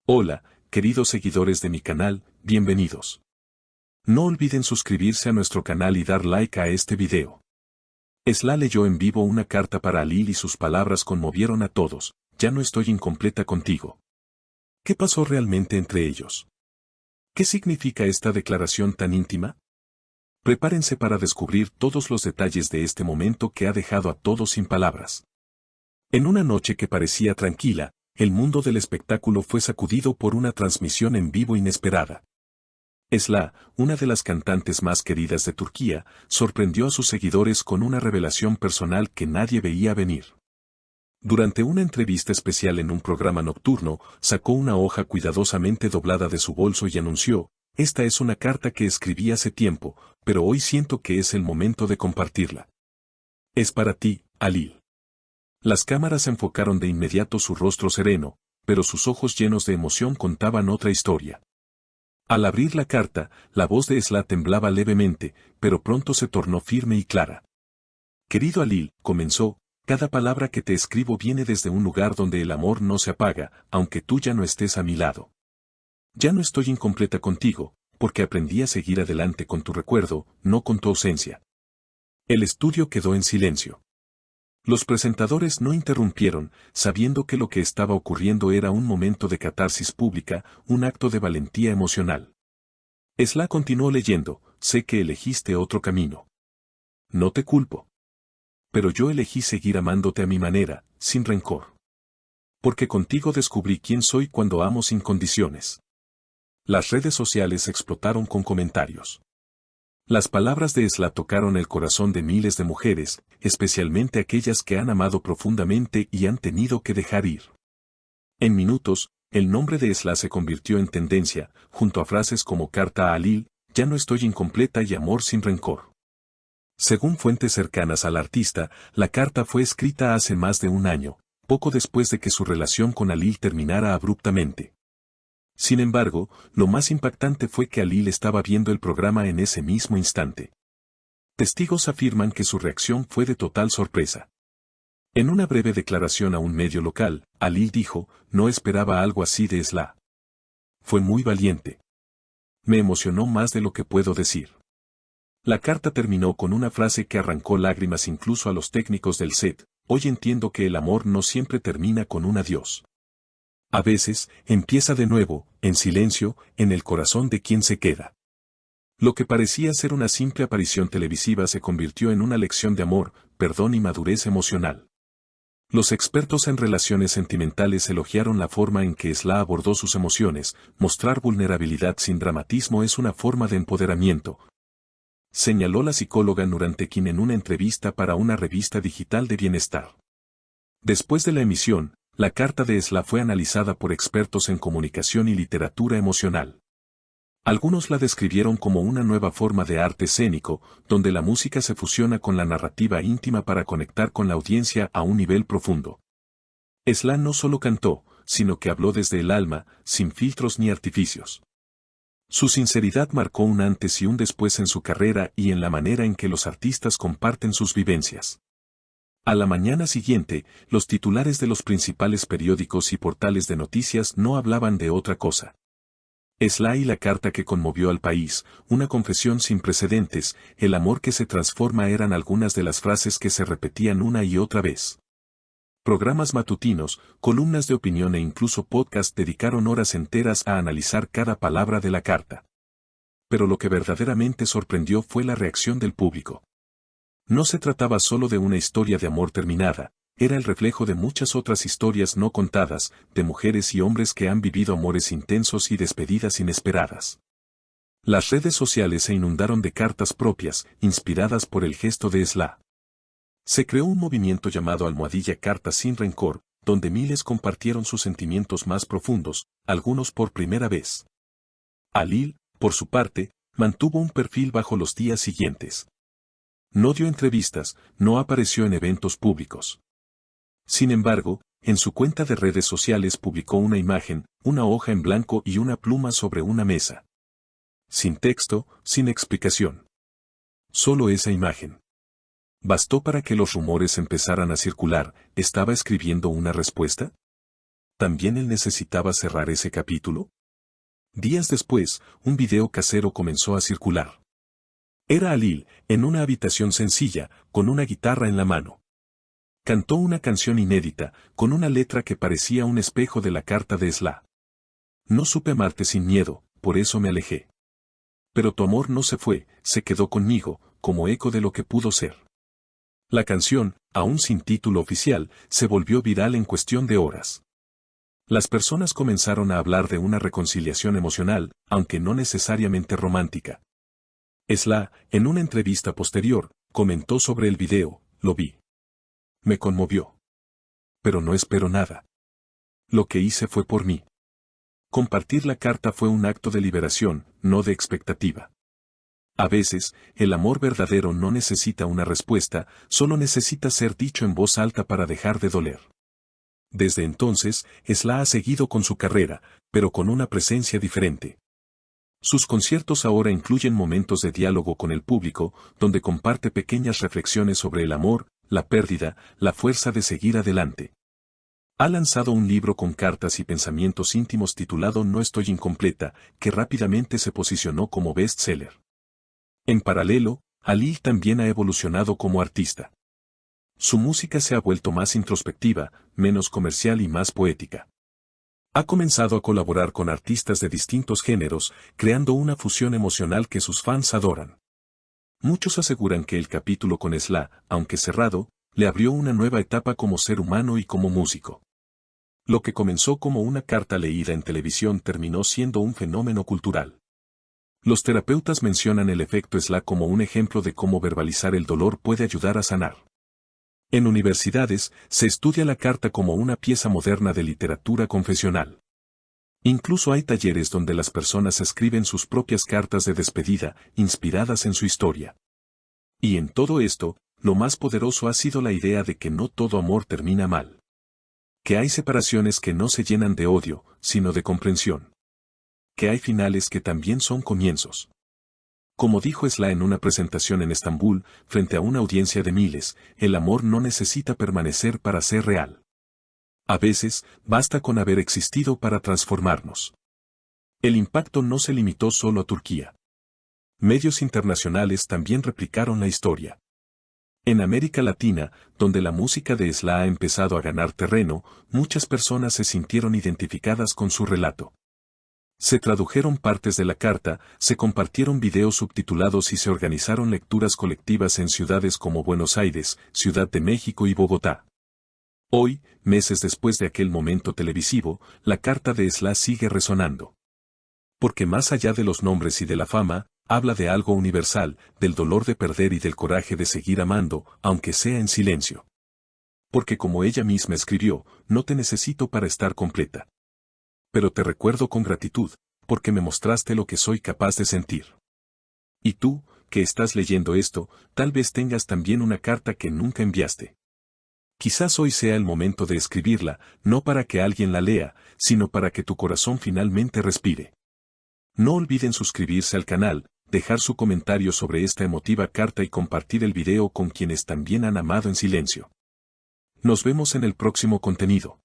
Hola, queridos seguidores de mi canal, bienvenidos. No olviden suscribirse a nuestro canal y dar like a este video. Esla leyó en vivo una carta para Alil y sus palabras conmovieron a todos. Ya no estoy incompleta contigo. ¿Qué pasó realmente entre ellos? ¿Qué significa esta declaración tan íntima? Prepárense para descubrir todos los detalles de este momento que ha dejado a todos sin palabras. En una noche que parecía tranquila, el mundo del espectáculo fue sacudido por una transmisión en vivo inesperada. Esla, una de las cantantes más queridas de Turquía, sorprendió a sus seguidores con una revelación personal que nadie veía venir. Durante una entrevista especial en un programa nocturno, sacó una hoja cuidadosamente doblada de su bolso y anunció: "Esta es una carta que escribí hace tiempo, pero hoy siento que es el momento de compartirla. Es para ti, Alil". Las cámaras enfocaron de inmediato su rostro sereno, pero sus ojos llenos de emoción contaban otra historia. Al abrir la carta, la voz de Esla temblaba levemente, pero pronto se tornó firme y clara. "Querido Alil", comenzó, "cada palabra que te escribo viene desde un lugar donde el amor no se apaga, aunque tú ya no estés a mi lado. Ya no estoy incompleta contigo, porque aprendí a seguir adelante con tu recuerdo, no con tu ausencia". El estudio quedó en silencio. Los presentadores no interrumpieron, sabiendo que lo que estaba ocurriendo era un momento de catarsis pública, un acto de valentía emocional. Esla continuó leyendo: "Sé que elegiste otro camino. No te culpo. Pero yo elegí seguir amándote a mi manera, sin rencor. Porque contigo descubrí quién soy cuando amo sin condiciones". Las redes sociales explotaron con comentarios. Las palabras de Esla tocaron el corazón de miles de mujeres, especialmente aquellas que han amado profundamente y han tenido que dejar ir. En minutos, el nombre de Esla se convirtió en tendencia, junto a frases como "Carta a Alil", "Ya no estoy incompleta" y "Amor sin rencor". Según fuentes cercanas al artista, la carta fue escrita hace más de un año, poco después de que su relación con Alil terminara abruptamente. Sin embargo, lo más impactante fue que Alil estaba viendo el programa en ese mismo instante. Testigos afirman que su reacción fue de total sorpresa. En una breve declaración a un medio local, Alil dijo: "No esperaba algo así de Esla. Fue muy valiente. Me emocionó más de lo que puedo decir". La carta terminó con una frase que arrancó lágrimas incluso a los técnicos del set: "Hoy entiendo que el amor no siempre termina con un adiós. A veces, empieza de nuevo, en silencio, en el corazón de quien se queda". Lo que parecía ser una simple aparición televisiva se convirtió en una lección de amor, perdón y madurez emocional. Los expertos en relaciones sentimentales elogiaron la forma en que Esla abordó sus emociones. "Mostrar vulnerabilidad sin dramatismo es una forma de empoderamiento", señaló la psicóloga Nuran Tekin en una entrevista para una revista digital de bienestar. Después de la emisión, la carta de Esla fue analizada por expertos en comunicación y literatura emocional. Algunos la describieron como una nueva forma de arte escénico, donde la música se fusiona con la narrativa íntima para conectar con la audiencia a un nivel profundo. Esla no solo cantó, sino que habló desde el alma, sin filtros ni artificios. Su sinceridad marcó un antes y un después en su carrera y en la manera en que los artistas comparten sus vivencias. A la mañana siguiente, los titulares de los principales periódicos y portales de noticias no hablaban de otra cosa. Esla y la carta que conmovió al país, una confesión sin precedentes, el amor que se transforma, eran algunas de las frases que se repetían una y otra vez. Programas matutinos, columnas de opinión e incluso podcasts dedicaron horas enteras a analizar cada palabra de la carta. Pero lo que verdaderamente sorprendió fue la reacción del público. No se trataba solo de una historia de amor terminada, era el reflejo de muchas otras historias no contadas, de mujeres y hombres que han vivido amores intensos y despedidas inesperadas. Las redes sociales se inundaron de cartas propias, inspiradas por el gesto de Esla. Se creó un movimiento llamado #Cartas sin rencor, donde miles compartieron sus sentimientos más profundos, algunos por primera vez. Alil, por su parte, mantuvo un perfil bajo los días siguientes. No dio entrevistas, no apareció en eventos públicos. Sin embargo, en su cuenta de redes sociales publicó una imagen, una hoja en blanco y una pluma sobre una mesa. Sin texto, sin explicación. Solo esa imagen. ¿Bastó para que los rumores empezaran a circular? ¿Estaba escribiendo una respuesta? ¿También él necesitaba cerrar ese capítulo? Días después, un video casero comenzó a circular. Era Alil, en una habitación sencilla, con una guitarra en la mano. Cantó una canción inédita, con una letra que parecía un espejo de la carta de Esla. No supe amarte sin miedo, por eso me alejé. Pero tu amor no se fue, se quedó conmigo, como eco de lo que pudo ser. La canción, aún sin título oficial, se volvió viral en cuestión de horas. Las personas comenzaron a hablar de una reconciliación emocional, aunque no necesariamente romántica. Esla, en una entrevista posterior, comentó sobre el video: lo vi. Me conmovió. Pero no espero nada. Lo que hice fue por mí. Compartir la carta fue un acto de liberación, no de expectativa. A veces, el amor verdadero no necesita una respuesta, solo necesita ser dicho en voz alta para dejar de doler. Desde entonces, Esla ha seguido con su carrera, pero con una presencia diferente. Sus conciertos ahora incluyen momentos de diálogo con el público, donde comparte pequeñas reflexiones sobre el amor, la pérdida, la fuerza de seguir adelante. Ha lanzado un libro con cartas y pensamientos íntimos titulado No estoy incompleta, que rápidamente se posicionó como bestseller. En paralelo, Alil también ha evolucionado como artista. Su música se ha vuelto más introspectiva, menos comercial y más poética. Ha comenzado a colaborar con artistas de distintos géneros, creando una fusión emocional que sus fans adoran. Muchos aseguran que el capítulo con Esla, aunque cerrado, le abrió una nueva etapa como ser humano y como músico. Lo que comenzó como una carta leída en televisión terminó siendo un fenómeno cultural. Los terapeutas mencionan el efecto Esla como un ejemplo de cómo verbalizar el dolor puede ayudar a sanar. En universidades, se estudia la carta como una pieza moderna de literatura confesional. Incluso hay talleres donde las personas escriben sus propias cartas de despedida, inspiradas en su historia. Y en todo esto, lo más poderoso ha sido la idea de que no todo amor termina mal. Que hay separaciones que no se llenan de odio, sino de comprensión. Que hay finales que también son comienzos. Como dijo Esla en una presentación en Estambul, frente a una audiencia de miles, el amor no necesita permanecer para ser real. A veces, basta con haber existido para transformarnos. El impacto no se limitó solo a Turquía. Medios internacionales también replicaron la historia. En América Latina, donde la música de Esla ha empezado a ganar terreno, muchas personas se sintieron identificadas con su relato. Se tradujeron partes de la carta, se compartieron videos subtitulados y se organizaron lecturas colectivas en ciudades como Buenos Aires, Ciudad de México y Bogotá. Hoy, meses después de aquel momento televisivo, la carta de Esla sigue resonando. Porque más allá de los nombres y de la fama, habla de algo universal, del dolor de perder y del coraje de seguir amando, aunque sea en silencio. Porque como ella misma escribió, no te necesito para estar completa. Pero te recuerdo con gratitud, porque me mostraste lo que soy capaz de sentir. Y tú, que estás leyendo esto, tal vez tengas también una carta que nunca enviaste. Quizás hoy sea el momento de escribirla, no para que alguien la lea, sino para que tu corazón finalmente respire. No olviden suscribirse al canal, dejar su comentario sobre esta emotiva carta y compartir el video con quienes también han amado en silencio. Nos vemos en el próximo contenido.